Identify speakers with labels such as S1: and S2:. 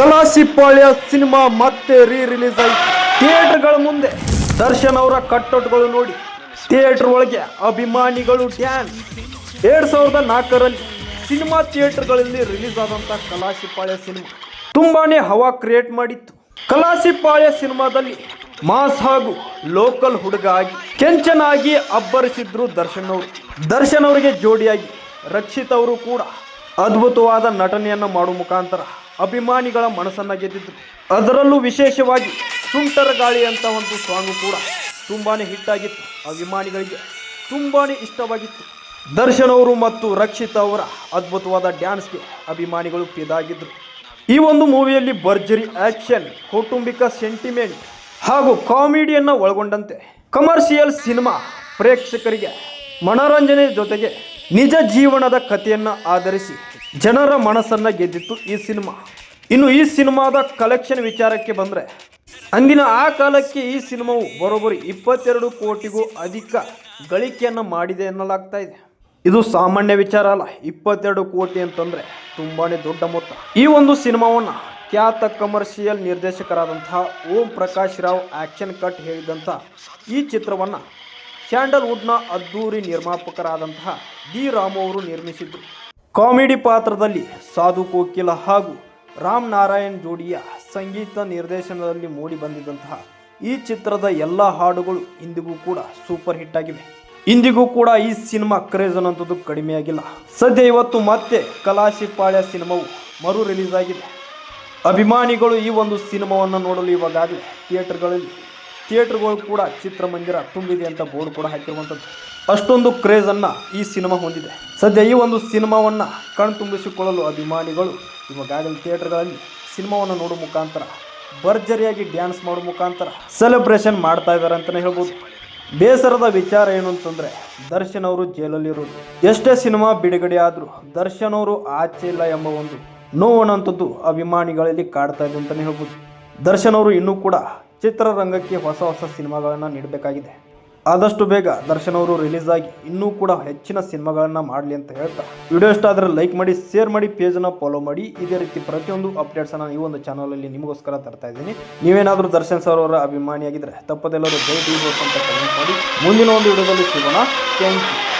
S1: Kalasipalya cinema ಮತ್ತೆ release ಆಯಿತು. ಥಿಯೇಟರ್ಗಳ ಮುಂದೆ ದರ್ಶನ್ ಅವರ ಕಟ್ಔಟ್ಗಳು ನೋಡಿ ಥಿಯೇಟರ್ ಒಳಗೆ ಅಭಿಮಾನಿಗಳು ಡ್ಯಾನ್ಸ್. 2004ರಲ್ಲಿ ಸಿನಿಮಾ ಥಿಯೇಟರ್ಗಳಲ್ಲಿ ರಿಲೀಸ್ ಆದಂತ ಕಲಾಸಿಪಾಳ್ಯ ಸಿನಿಮಾ ತುಂಬಾನೇ ಹವಾ ಕ್ರಿಯೇಟ್ ಮಾಡಿತ್ತು. ಕಲಾಸಿಪಾಳ್ಯ ಸಿನಿಮಾದಲ್ಲಿ ಮಾಸ್ ಹಾಗೂ ಲೋಕಲ್ ಹುಡುಗ ಆಗಿ ಕೆಂಚನಾಗಿ ಅಬ್ಬರಿಸಿದ್ರು ದರ್ಶನ್ ಅವರು. ದರ್ಶನ್ ಅವರಿಗೆ ಜೋಡಿಯಾಗಿ ರಕ್ಷಿತ್ ಅವರು ಕೂಡ ಅದ್ಭುತವಾದ ನಟನೆಯನ್ನು ಮಾಡುವ ಮುಖಾಂತರ ಅಭಿಮಾನಿಗಳ ಮನಸ್ಸನ್ನ ಗೆದ್ದಿದ್ರು. ಅದರಲ್ಲೂ ವಿಶೇಷವಾಗಿ ಸುಂಟರ ಗಾಳಿ ಅಂತ ಒಂದು ಸಾಂಗ್ ಕೂಡ ತುಂಬಾನೇ ಹಿಟ್ ಆಗಿತ್ತು. ಅಭಿಮಾನಿಗಳಿಗೆ ತುಂಬಾನೇ ಇಷ್ಟವಾಗಿತ್ತು. ದರ್ಶನ್ ಅವರು ಮತ್ತು ರಕ್ಷಿತ್ ಅವರ ಅದ್ಭುತವಾದ ಡ್ಯಾನ್ಸ್ಗೆ ಅಭಿಮಾನಿಗಳು ಫಿದಾಗಿದ್ರು. ಈ ಒಂದು ಮೂವಿಯಲ್ಲಿ ಭರ್ಜರಿ ಆಕ್ಷನ್, ಕೌಟುಂಬಿಕ ಸೆಂಟಿಮೆಂಟ್ ಹಾಗೂ ಕಾಮಿಡಿಯನ್ನು ಒಳಗೊಂಡಂತೆ ಕಮರ್ಷಿಯಲ್ ಸಿನಿಮಾ ಪ್ರೇಕ್ಷಕರಿಗೆ ಮನೋರಂಜನೆ ಜೊತೆಗೆ ನಿಜ ಜೀವನದ ಕಥೆಯನ್ನು ಆಧರಿಸಿ ಜನರ ಮನಸ್ಸನ್ನು ಗೆದ್ದಿತ್ತು ಈ ಸಿನಿಮಾ. ಇನ್ನು ಈ ಸಿನಿಮಾದ ಕಲೆಕ್ಷನ್ ವಿಚಾರಕ್ಕೆ ಬಂದರೆ, ಅಂದಿನ ಆ ಕಾಲಕ್ಕೆ ಈ ಸಿನಿಮಾವು ಬರೋಬ್ಬರಿ 22 ಕೋಟಿಗೂ ಅಧಿಕ ಗಳಿಕೆಯನ್ನು ಮಾಡಿದೆ ಎನ್ನಲಾಗ್ತಾ ಇದೆ. ಇದು ಸಾಮಾನ್ಯ ವಿಚಾರ ಅಲ್ಲ. 22 ಕೋಟಿ ಅಂತಂದರೆ ತುಂಬಾ ದೊಡ್ಡ ಮೊತ್ತ. ಈ ಒಂದು ಸಿನಿಮಾವನ್ನು ಖ್ಯಾತ commercial ನಿರ್ದೇಶಕರಾದಂತಹ Om Prakash Rao action cut ಹೇಳಿದಂಥ ಈ ಚಿತ್ರವನ್ನು ಸ್ಯಾಂಡಲ್ವುಡ್ನ ಅದ್ದೂರಿ ನಿರ್ಮಾಪಕರಾದಂತಹ ಡಿ ರಾಮು ಅವರು ನಿರ್ಮಿಸಿದ್ರು. ಕಾಮಿಡಿ ಪಾತ್ರದಲ್ಲಿ ಸಾಧು ಕೋಕಿಲ ಹಾಗೂ ರಾಮ್ ನಾರಾಯಣ್ ಜೋಡಿಯ ಸಂಗೀತ ನಿರ್ದೇಶನದಲ್ಲಿ ಮೂಡಿ ಬಂದಿದ್ದಂತಹ ಈ ಚಿತ್ರದ ಎಲ್ಲ ಹಾಡುಗಳು ಇಂದಿಗೂ ಕೂಡ ಸೂಪರ್ ಹಿಟ್ ಆಗಿವೆ. ಇಂದಿಗೂ ಕೂಡ ಈ ಸಿನಿಮಾ ಕ್ರೇಜ್ ಅನ್ನೋಂಥದ್ದು ಕಡಿಮೆಯಾಗಿಲ್ಲ. ಸದ್ಯ ಇವತ್ತು ಮತ್ತೆ ಕಲಾಸಿಪಾಳ್ಯ ಸಿನಿಮಾವು ಮರು ರಿಲೀಸ್ ಆಗಿದೆ. ಅಭಿಮಾನಿಗಳು ಈ ಒಂದು ಸಿನಿಮಾವನ್ನು ನೋಡಲು ಇವಾಗಲೇ ಥಿಯೇಟರ್ಗಳು ಕೂಡ ಚಿತ್ರಮಂದಿರ ತುಂಬಿದೆ ಅಂತ ಬೋರ್ಡ್ ಕೂಡ ಹಾಕಿರುವಂಥದ್ದು. ಅಷ್ಟೊಂದು ಕ್ರೇಜನ್ನು ಈ ಸಿನಿಮಾ ಹೊಂದಿದೆ. ಸದ್ಯ ಈ ಒಂದು ಸಿನಿಮಾವನ್ನು ಕಣ್ತುಂಬಿಸಿಕೊಳ್ಳಲು ಅಭಿಮಾನಿಗಳು ಇವಾಗಲೇ ಥಿಯೇಟರ್ಗಳಲ್ಲಿ ಸಿನಿಮಾವನ್ನು ನೋಡುವ ಮುಖಾಂತರ ಭರ್ಜರಿಯಾಗಿ ಡ್ಯಾನ್ಸ್ ಮಾಡುವ ಮುಖಾಂತರ ಸೆಲೆಬ್ರೇಷನ್ ಮಾಡ್ತಾ ಇದ್ದಾರೆ ಅಂತಲೇ ಹೇಳ್ಬೋದು. ಬೇಸರದ ವಿಚಾರ ಏನು ಅಂತಂದರೆ, ದರ್ಶನ್ ಅವರು ಜೈಲಲ್ಲಿರೋದು. ಎಷ್ಟೇ ಸಿನಿಮಾ ಬಿಡುಗಡೆ ಆದರೂ ದರ್ಶನ್ ಅವರು ಆಚೆ ಇಲ್ಲ ಎಂಬ ಒಂದು ನೋವನ್ನಂಥದ್ದು ಅಭಿಮಾನಿಗಳಲ್ಲಿ ಕಾಡ್ತಾ ಇದೆ ಅಂತಲೇ ಹೇಳ್ಬೋದು. ದರ್ಶನ್ ಅವರು ಇನ್ನೂ ಕೂಡ ಚಿತ್ರರಂಗಕ್ಕೆ ಹೊಸ ಸಿನಿಮಾಗಳನ್ನು ನೀಡಬೇಕಾಗಿದೆ. ಆದಷ್ಟು ಬೇಗ ದರ್ಶನ್ ಅವರು ರಿಲೀಸ್ ಆಗಿ ಇನ್ನೂ ಕೂಡ ಹೆಚ್ಚಿನ ಸಿನಿಮಾಗಳನ್ನು ಮಾಡಲಿ ಅಂತ ಹೇಳ್ತಾ, ವಿಡಿಯೋ ಇಷ್ಟ ಆದರೆ ಲೈಕ್ ಮಾಡಿ, ಶೇರ್ ಮಾಡಿ, ಪೇಜನ್ನು ಫಾಲೋ ಮಾಡಿ. ಇದೇ ರೀತಿ ಪ್ರತಿಯೊಂದು ಅಪ್ಡೇಟ್ಸನ್ನು ಈ ಒಂದು ಚಾನಲಲ್ಲಿ ನಿಮಗೋಸ್ಕರ ತರ್ತಾ ಇದ್ದೀನಿ. ನೀವೇನಾದರೂ ದರ್ಶನ್ ಸರ್ ಅವರ ಅಭಿಮಾನಿಯಾಗಿದ್ದರೆ ತಪ್ಪದೆಲ್ಲರೂ ಜೈ ಡಿ ಬಾಸ್ ಅಂತ ಕಮೆಂಟ್ ಮಾಡಿ. ಮುಂದಿನ ಒಂದು ವಿಡಿಯೋದಲ್ಲಿ ಸಿಗೋಣ. Thank you.